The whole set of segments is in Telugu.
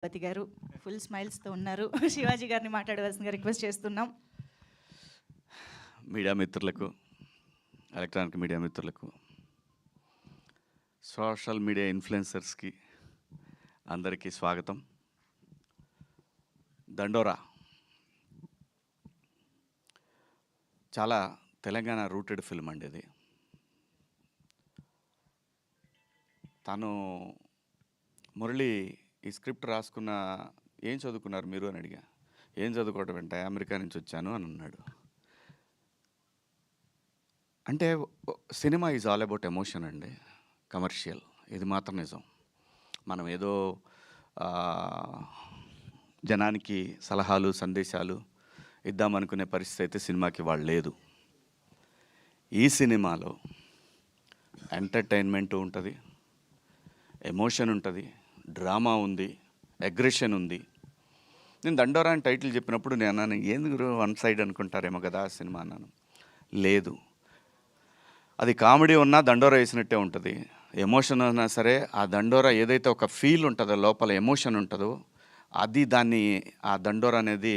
పతి గారు ఫుల్ స్మైల్స్తో ఉన్నారు. శివాజీ గారిని మాట్లాడవలసిందిగా రిక్వెస్ట్ చేస్తున్నాం. మీడియా మిత్రులకు, ఎలక్ట్రానిక్ మీడియా మిత్రులకు, సోషల్ మీడియా ఇన్ఫ్లుయెన్సర్స్కి అందరికీ స్వాగతం. దండోరా చాలా తెలంగాణ రూటెడ్ ఫిల్మ్ అండి. ఇది తను మురళి ఈ స్క్రిప్ట్ రాసుకున్న ఏం చదువుకున్నారు మీరు అని అడిగా. ఏం చదువుకోవటం వెంట అమెరికా నుంచి వచ్చాను అని అన్నాడు. అంటే cinema is all about emotion అండి, కమర్షియల్. ఇది మాత్రం నిజం. మనం ఏదో జనానికి సలహాలు సందేశాలు ఇద్దామనుకునే పరిస్థితి అయితే సినిమాకి వాళ్ళు లేదు. ఈ సినిమాలో ఎంటర్టైన్మెంట్ ఉంటుంది, ఎమోషన్ ఉంటుంది, డ్రామా ఉంది, అగ్రెషన్ ఉంది. నేను దండోరా అని టైటిల్ చెప్పినప్పుడు నేను అన్నాను, ఎందుకు వన్ సైడ్ అనుకుంటారేమో కదా ఆ సినిమా అన్నాను. లేదు, అది కామెడీ ఉన్నా దండోరా వేసినట్టే ఉంటుంది. ఎమోషన్ ఉన్నా సరే ఆ దండోరా ఏదైతే ఒక ఫీల్ ఉంటుందో, లోపల ఎమోషన్ ఉంటుందో, అది దాన్ని ఆ దండోరా అనేది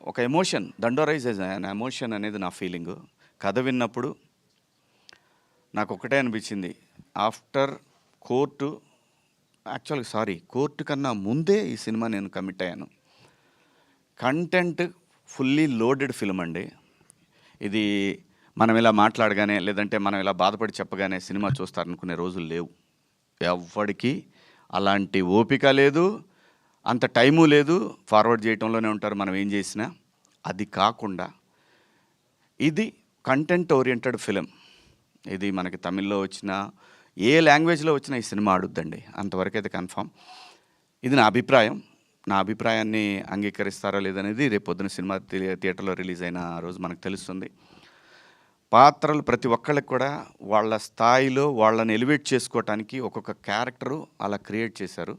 ఒక ఎమోషన్. దండోరా ఈజ్ అన్ ఎమోషన్ అనేది నా ఫీలింగు. కథ విన్నప్పుడు నాకు ఒకటే అనిపించింది, ఆఫ్టర్ కోర్టు కన్నా ముందే ఈ సినిమా నేను కమిట్ అయ్యాను. కంటెంట్ ఫుల్లీ లోడెడ్ ఫిల్మ్ అండి. ఇది మనం ఇలా మాట్లాడగానే, లేదంటే మనం ఇలా బాధపడి చెప్పగానే సినిమా చూస్తారనుకునే రోజులు లేవు. ఎవ్వడికి అలాంటి ఓపిక లేదు, అంత టైము లేదు. ఫార్వర్డ్ చేయటంలోనే ఉంటారు మనం ఏం చేసినా. అది కాకుండా ఇది కంటెంట్ ఓరియంటెడ్ ఫిలిం. ఇది మనకి తమిళ్లో వచ్చినా, ఏ లాంగ్వేజ్లో వచ్చినా ఈ సినిమా ఆడుద్దండి, అంతవరకు అయితే కన్ఫామ్. ఇది నా అభిప్రాయం. నా అభిప్రాయాన్ని అంగీకరిస్తారా లేదనేది రేపు పొద్దున సినిమా థియేటర్లో రిలీజ్ అయిన రోజు మనకు తెలుస్తుంది. పాత్రలు ప్రతి ఒక్కళ్ళకి కూడా వాళ్ళ స్థాయిలో వాళ్ళని ఎలివేట్ చేసుకోవటానికి ఒక్కొక్క క్యారెక్టరు అలా క్రియేట్ చేశారు.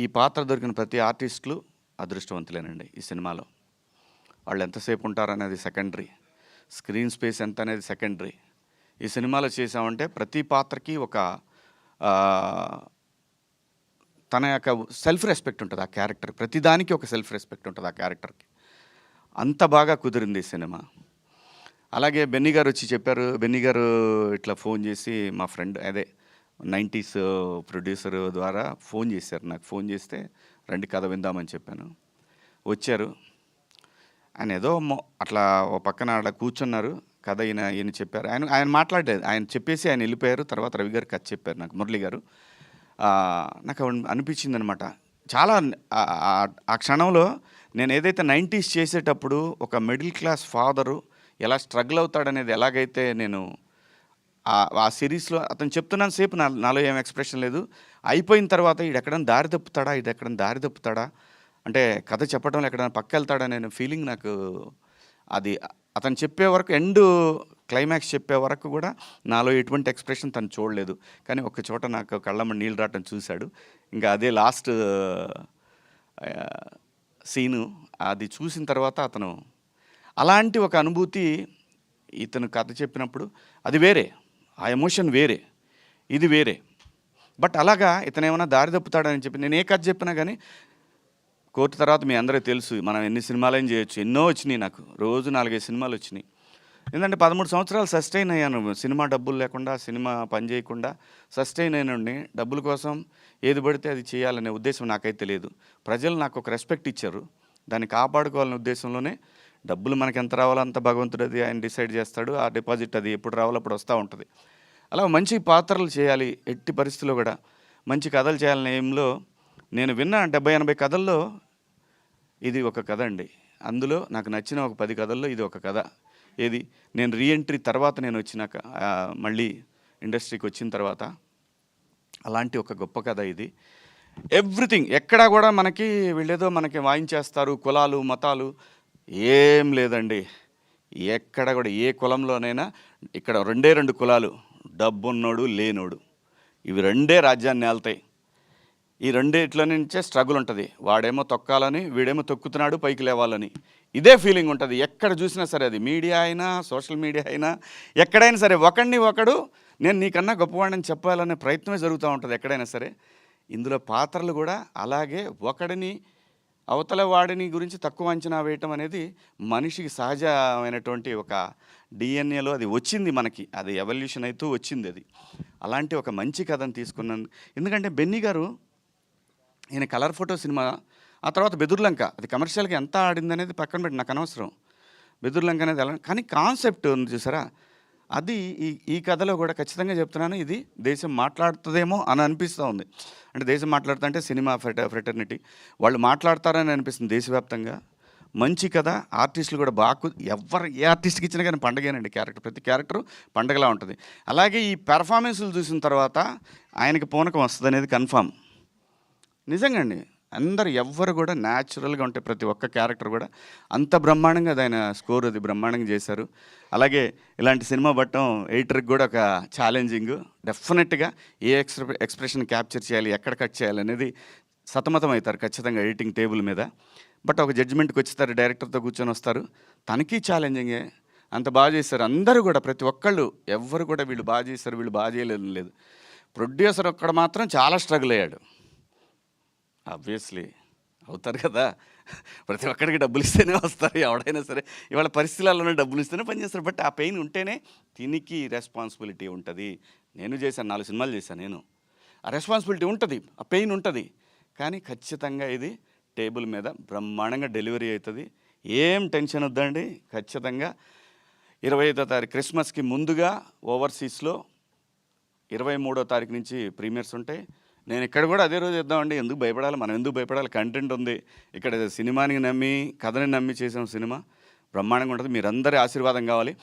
ఈ పాత్ర దొరికిన ప్రతి ఆర్టిస్టులు అదృష్టవంతులేనండి. ఈ సినిమాలో వాళ్ళు ఎంతసేపు ఉంటారనేది సెకండరీ, స్క్రీన్ స్పేస్ ఎంత అనేది సెకండరీ. ఈ సినిమాలో చేసామంటే ప్రతి పాత్రకి ఒక తన యొక్క సెల్ఫ్ రెస్పెక్ట్ ఉంటుంది ఆ క్యారెక్టర్. ప్రతిదానికి ఒక సెల్ఫ్ రెస్పెక్ట్ ఉంటుంది ఆ క్యారెక్టర్కి. అంత బాగా కుదిరింది ఈ సినిమా. అలాగే బెన్నీ గారు వచ్చి చెప్పారు. బెన్నీ గారు ఇట్లా ఫోన్ చేసి, మా ఫ్రెండ్ అదే 90s ప్రొడ్యూసర్ ద్వారా ఫోన్ చేశారు నాకు. ఫోన్ చేస్తే రండి కథ విందామని చెప్పాను. వచ్చారు. ఆయన ఏదో అట్లా ఓ పక్కన అట్లా కూర్చున్నారు. కథ ఈయన చెప్పారు. ఆయన మాట్లాడలేదు. ఆయన చెప్పేసి ఆయన వెళ్ళిపోయారు. తర్వాత రవి గారు కథ చెప్పారు నాకు, మురళి గారు. నాకు అనిపించింది అనమాట చాలా. ఆ క్షణంలో నేను ఏదైతే 90s చేసేటప్పుడు ఒక మిడిల్ క్లాస్ ఫాదరు ఎలా స్ట్రగుల్ అవుతాడనేది ఎలాగైతే నేను ఆ సిరీస్లో అతను చెప్తున్నాను సేపు నాలో ఏం ఎక్స్ప్రెషన్ లేదు. అయిపోయిన తర్వాత ఇది ఎక్కడైనా దారి తప్పుతాడా అంటే కథ చెప్పడంలో ఎక్కడైనా పక్క వెళ్తాడనే ఫీలింగ్ నాకు. అది అతను చెప్పే వరకు, ఎండ్ క్లైమాక్స్ చెప్పే వరకు కూడా నాలో ఎటువంటి ఎక్స్ప్రెషన్ తను చూడలేదు. కానీ ఒక చోట నాకు కళ్ళమ్మ నీళ్ళు రావటం చూశాడు. ఇంకా అదే లాస్ట్ సీను. అది చూసిన తర్వాత అతను అలాంటి ఒక అనుభూతి ఇతను కథ చెప్పినప్పుడు అది వేరే, ఆ ఎమోషన్ వేరే, ఇది వేరే. బట్ అలాగా ఇతను ఏమైనా దారి తప్పుతాడని చెప్పి నేను ఏ కథ చెప్పినా కానీ, కోర్టు తర్వాత మీ అందరికీ తెలుసు మనం ఎన్ని సినిమాలైనా చేయొచ్చు. ఎన్నో వచ్చినాయి నాకు, రోజు 4-5 సినిమాలు వచ్చినాయి. ఎందుకంటే 13 సంవత్సరాలు సస్టైన్ అయ్యాను. సినిమా డబ్బులు లేకుండా, సినిమా పని చేయకుండా సస్టైన్ అయినండి. డబ్బుల కోసం ఏది పడితే అది చేయాలనే ఉద్దేశం నాకైతే లేదు. ప్రజలు నాకు ఒక రెస్పెక్ట్ ఇచ్చారు, దాన్ని కాపాడుకోవాలనే ఉద్దేశంలోనే. డబ్బులు మనకి ఎంత రావాలో అంత భగవంతుడు అది ఆయన డిసైడ్ చేస్తాడు. ఆ డిపాజిట్ అది ఎప్పుడు రావాలో అప్పుడు వస్తూ ఉంటుంది. అలా మంచి పాత్రలు చేయాలి, ఎట్టి పరిస్థితుల్లో కూడా మంచి కథలు చేయాలనే ఏంలో నేను విన్న 70-80 కథల్లో ఇది ఒక కథ అండి. అందులో నాకు నచ్చిన ఒక 10 కథల్లో ఇది ఒక కథ. ఏది నేను రీఎంట్రీ తర్వాత నేను వచ్చినాక, మళ్ళీ ఇండస్ట్రీకి వచ్చిన తర్వాత అలాంటి ఒక గొప్ప కథ ఇది. ఎవ్రీథింగ్ ఎక్కడా కూడా మనకి వీళ్ళేదో మనకి వాయించేస్తారు, కులాలు మతాలు ఏం లేదండి. ఎక్కడ కూడా ఏ కులంలోనైనా ఇక్కడ 2 కులాలు, డబ్బున్నోడు లేనోడు, ఇవి 2 రాజ్యాన్ని ఏళ్తాయి. ఈ రెండిట్లో నుంచే స్ట్రగుల్ ఉంటుంది. వాడేమో తొక్కాలని, వీడేమో తొక్కుతున్నాడు పైకి లేవాలని. ఇదే ఫీలింగ్ ఉంటుంది ఎక్కడ చూసినా సరే. అది మీడియా అయినా, సోషల్ మీడియా అయినా, ఎక్కడైనా సరే ఒకడిని ఒకడు నేను నీకన్నా గొప్పవాడిని చెప్పాలనే ప్రయత్నమే జరుగుతూ ఉంటుంది ఎక్కడైనా సరే. ఇందులో పాత్రలు కూడా అలాగే ఒకడిని అవతల వాడిని గురించి తక్కువ అంచనా వేయటం అనేది మనిషికి సహజమైనటువంటి ఒక డిఎన్ఏలో అది వచ్చింది మనకి, అది ఎవల్యూషన్ అవుతూ వచ్చింది. అది అలాంటి ఒక మంచి కథను తీసుకున్నాను. ఎందుకంటే బెన్నీ గారు ఈయన కలర్ ఫోటో సినిమా, ఆ తర్వాత బెదుర్లంక, అది కమర్షియల్గా ఎంత ఆడింది అనేది పక్కన పెట్టి నాకు అనవసరం. బెదుర్లంక అనేది ఎలా, కానీ కాన్సెప్ట్ ఉంది చూసారా, అది ఈ కథలో కూడా ఖచ్చితంగా చెప్తున్నాను, ఇది దేశం మాట్లాడుతుందేమో అని అనిపిస్తూ ఉంది. అంటే దేశం మాట్లాడుతుంటే సినిమా ఫ్రెటర్నిటీ వాళ్ళు మాట్లాడతారని అనిపిస్తుంది దేశవ్యాప్తంగా. మంచి కథ, ఆర్టిస్టులు కూడా బాగా, ఏ ఆర్టిస్ట్కి ఇచ్చినా కానీ పండగేనండి. ప్రతి క్యారెక్టరు పండగలా ఉంటుంది. అలాగే ఈ పెర్ఫార్మెన్స్లు చూసిన తర్వాత ఆయనకి పూనకం వస్తుంది అనేది కన్ఫామ్. నిజంగా అండి, అందరు ఎవ్వరు కూడా న్యాచురల్గా ఉంటే ప్రతి ఒక్క క్యారెక్టర్ కూడా అంత బ్రహ్మాండంగా అది ఆయన స్కోర్ అది బ్రహ్మాండంగా చేశారు. అలాగే ఇలాంటి సినిమా పట్టడం ఎడిటర్కి కూడా ఒక ఛాలెంజింగ్. డెఫినెట్గా ఏ ఎక్స్ప్రెషన్ క్యాప్చర్ చేయాలి, ఎక్కడ కట్ చేయాలి అనేది సతమతం అవుతారు ఖచ్చితంగా ఎడిటింగ్ టేబుల్ మీద. బట్ ఒక జడ్జిమెంట్కి వచ్చేస్తారు, డైరెక్టర్తో కూర్చొని వస్తారు, తనకి ఛాలెంజింగే. అంత బాగా చేశారు అందరూ కూడా, ప్రతి ఒక్కళ్ళు ఎవ్వరు కూడా వీళ్ళు బాగా చేశారు వీళ్ళు బాగా చేయలేదు లేదు. ప్రొడ్యూసర్ ఒక్కడ మాత్రం చాలా స్ట్రగుల్ అయ్యాడు. ఆబ్వియస్లీ అవుతారు కదా, ప్రతి ఒక్కడికి డబ్బులు ఇస్తేనే వస్తారు ఎవడైనా సరే. ఇవాళ పరిస్థితులలోనే డబ్బులు ఇస్తేనే పనిచేస్తారు. బట్ ఆ పెయిన్ ఉంటేనే దీనికి రెస్పాన్సిబిలిటీ ఉంటుంది. నేను చేశాను, 4 సినిమాలు చేశాను నేను. ఆ రెస్పాన్సిబిలిటీ ఉంటుంది, ఆ పెయిన్ ఉంటుంది. కానీ ఖచ్చితంగా ఇది టేబుల్ మీద బ్రహ్మాండంగా డెలివరీ అవుతుంది. ఏం టెన్షన్ వద్దండి. ఖచ్చితంగా 25వ తారీఖు క్రిస్మస్కి ముందుగా ఓవర్సీస్లో 23వ తారీఖు నుంచి ప్రీమియర్స్ ఉంటాయి. నేను ఇక్కడ కూడా అదే రోజు ఇద్దామండి. ఎందుకు భయపడాలి, మనం ఎందుకు భయపడాలి, కంటెంట్ ఉంది. ఇక్కడ సినిమాని నమ్మి కథని నమ్మి చేసాం సినిమా, బ్రహ్మాండంగా ఉంటుంది. మీరందరి ఆశీర్వాదం కావాలి.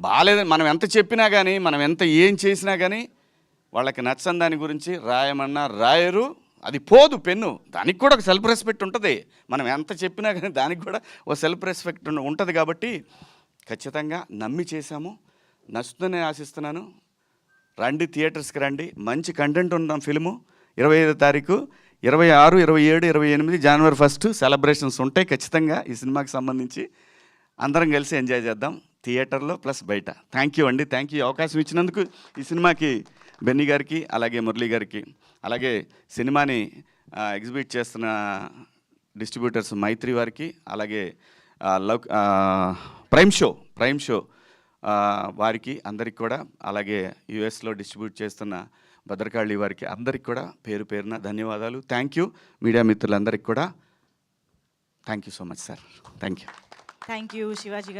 బాగాలేదని మనం ఎంత చెప్పినా కానీ, మనం ఎంత ఏం చేసినా కానీ వాళ్ళకి నచ్చని దాని గురించి రాయమన్నా రాయరు, అది పోదు పెన్ను. దానికి కూడా ఒక సెల్ఫ్ రెస్పెక్ట్ ఉంటుంది. మనం ఎంత చెప్పినా కానీ దానికి కూడా ఒక సెల్ఫ్ రెస్పెక్ట్ ఉంటుంది. కాబట్టి ఖచ్చితంగా నమ్మి చేశాము, నచ్చుతుందని ఆశిస్తున్నాను. రండి, థియేటర్స్కి రండి. మంచి కంటెంట్ ఉన్న ఫిల్ము 25వ తారీఖు, 26, 27, 28 జనవరి 1 సెలబ్రేషన్స్ ఉంటాయి ఖచ్చితంగా. ఈ సినిమాకి సంబంధించి అందరం కలిసి ఎంజాయ్ చేద్దాం థియేటర్లో ప్లస్ బయట. థ్యాంక్ యూ అండి, థ్యాంక్ యూ అవకాశం ఇచ్చినందుకు ఈ సినిమాకి, బెన్నీ గారికి అలాగే మురళీ గారికి, అలాగే సినిమాని ఎగ్జిబిట్ చేస్తున్న డిస్ట్రిబ్యూటర్స్ మైత్రి వారికి, అలాగే ప్రైమ్ షో వారికి అందరికి కూడా, అలాగే యుఎస్లో డిస్ట్రిబ్యూట్ చేస్తున్న భద్రకాళి వారికి అందరికి కూడా పేరు పేరున ధన్యవాదాలు. థ్యాంక్ యూ మీడియా మిత్రులందరికీ కూడా. Thank you so much sir. Thank you. Thank you Shivaji గారు.